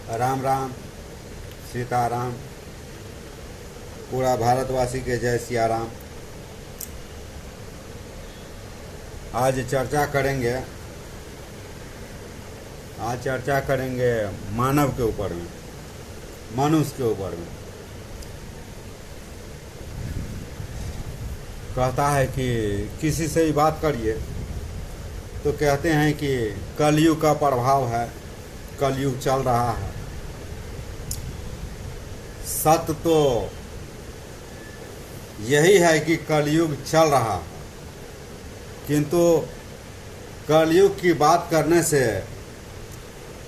राम राम, सीताराम। पूरा भारतवासी के जय सिया राम। आज चर्चा करेंगे मानव के ऊपर में, मनुष्य के ऊपर में। कहता है कि किसी से ही बात करिए तो कहते हैं कि कलयुग का प्रभाव है, कलयुग चल रहा है। सत्य तो यही है कि कलयुग चल रहा है, किंतु कलयुग की बात करने से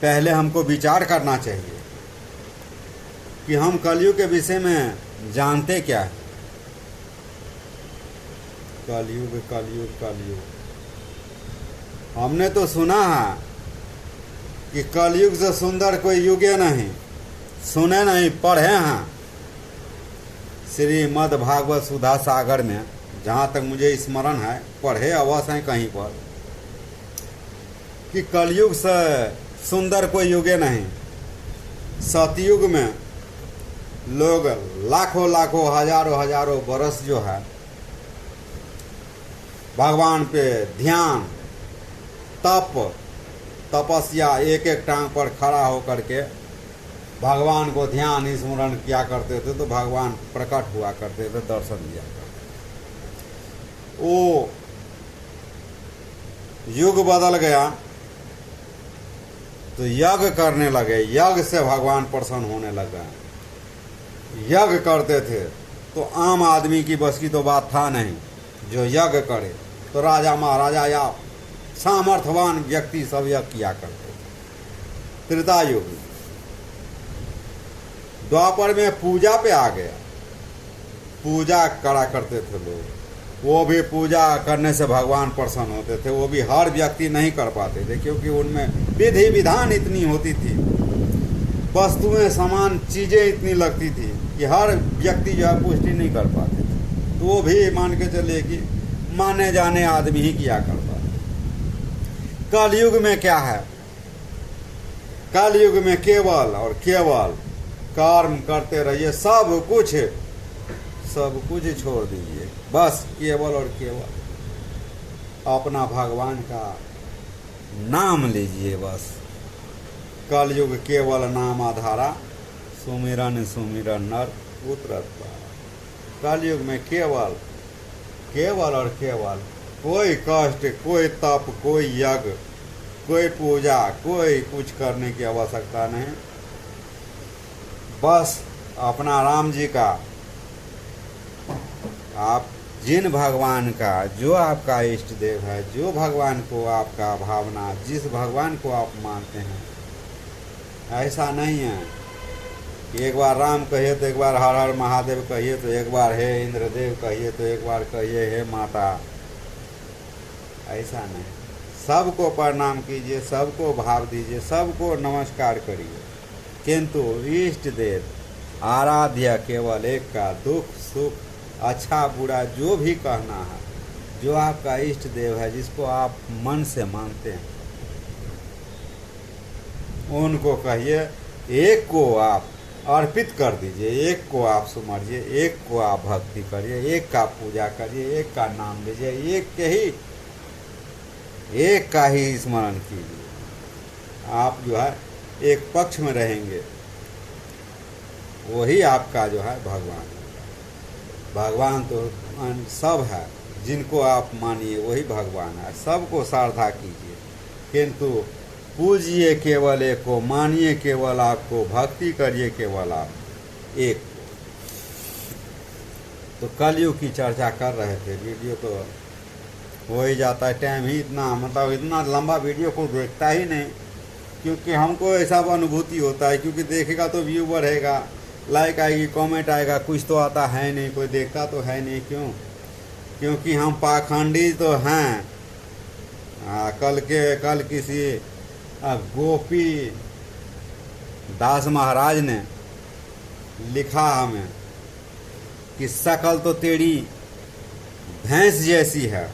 पहले हमको विचार करना चाहिए कि हम कलयुग के विषय में जानते क्या है। कलयुग कलयुग कलयुग, हमने तो सुना है कि कलयुग से सुंदर कोई युगे नहीं, सुने नहीं, पढ़े हैं श्रीमद् भागवत सुधा सागर में। जहाँ तक मुझे स्मरण है, पढ़े अवश्य हैं कहीं पर कि कलयुग से सुंदर कोई युगे नहीं। सतयुग में लोग लाखों लाखों हजारों हजारों बरस जो है भगवान पे ध्यान, तपस्या, एक एक टांग पर खड़ा होकर के भगवान को ध्यान स्मरण किया करते थे, तो भगवान प्रकट हुआ करते थे, दर्शन दिया करते। वो युग बदल गया तो यज्ञ करने लगे, यज्ञ से भगवान प्रसन्न होने लगा। यज्ञ करते थे तो आम आदमी की बस की तो बात था नहीं जो यज्ञ करे, तो राजा महाराजा या सामर्थ्यवान व्यक्ति सब यज्ञ किया करते थे। त्रेता युग में, द्वापर में पूजा पे आ गया, पूजा करा करते थे लोग। वो भी पूजा करने से भगवान प्रसन्न होते थे। वो भी हर व्यक्ति नहीं कर पाते थे, क्योंकि उनमें विधि विधान इतनी होती थी, वस्तुएं सामान चीजें इतनी लगती थी कि हर व्यक्ति जो है पुष्टि नहीं कर पाते थे। तो वो भी मान के चले कि माने जाने आदमी ही किया करता। कलयुग में क्या है? कलयुग में केवल और केवल कर्म करते रहिए, सब कुछ छोड़ दीजिए, बस केवल और केवल अपना भगवान का नाम लीजिए। बस कलयुग केवल नाम आधारा, सुमिरन सुमिरन नर उतरत पारा। कलयुग में केवल और केवल कोई कष्ट, कोई तप, कोई यज्ञ, कोई पूजा, कोई कुछ करने की आवश्यकता नहीं। बस अपना राम जी का, आप जिन भगवान का, जो आपका इष्ट देव है, जो भगवान को आपका भावना, जिस भगवान को आप मानते हैं, ऐसा नहीं है कि एक बार राम कहिए तो एक बार हर हर महादेव कहिए, तो एक बार हे इंद्रदेव कहिए, तो एक बार कहिए हे माता। ऐसा नहीं, सबको प्रणाम कीजिए, सबको भाव दीजिए, सबको नमस्कार करिए, किंतु इष्ट देव आराध्य केवल एक का। दुख सुख, अच्छा बुरा जो भी कहना है, जो आपका इष्ट देव है, जिसको आप मन से मानते हैं, उनको कहिए। एक को आप अर्पित कर दीजिए, एक को आप सुमरिए, एक को आप भक्ति करिए, एक का पूजा करिए, एक का नाम लीजिए, एक का ही स्मरण कीजिए। आप जो है एक पक्ष में रहेंगे, वही आपका जो है भगवान है। भगवान तो सब है, जिनको आप मानिए वही भगवान है। सबको श्रद्धा कीजिए, किंतु पूजिए केवल एक को, मानिए केवल आपको, भक्ति करिए केवल आप एक को। तो कलयुग की चर्चा कर रहे थे। वीडियो तो हो ही जाता है, टाइम ही इतना, मतलब इतना लंबा वीडियो को देखता ही नहीं, क्योंकि हमको ऐसा अनुभूति होता है, क्योंकि देखेगा तो व्यू बढ़ेगा, लाइक आएगी, कमेंट आएगा, कुछ तो आता है नहीं, कोई देखता तो है नहीं। क्यों? क्योंकि हम पाखंडी तो हैं। कल किसी गोपी दास महाराज ने लिखा हमें कि शकल तो तेरी भैंस जैसी है,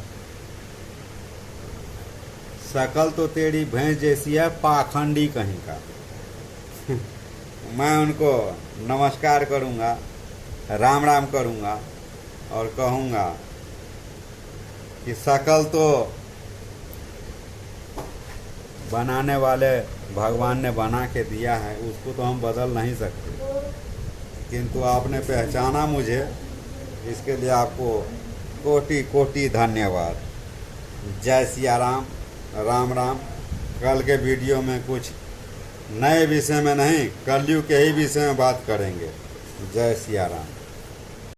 शकल तो तेरी भैंस जैसी है, पाखंडी कहीं का। मैं उनको नमस्कार करूँगा, राम राम करूँगा और कहूँगा कि शकल तो बनाने वाले भगवान ने बना के दिया है, उसको तो हम बदल नहीं सकते, किंतु आपने पहचाना मुझे, इसके लिए आपको कोटि कोटि धन्यवाद। जय सिया राम, राम राम। कल के वीडियो में कुछ नए विषय में नहीं, कलयुग के ही विषय में बात करेंगे। जय सिया राम।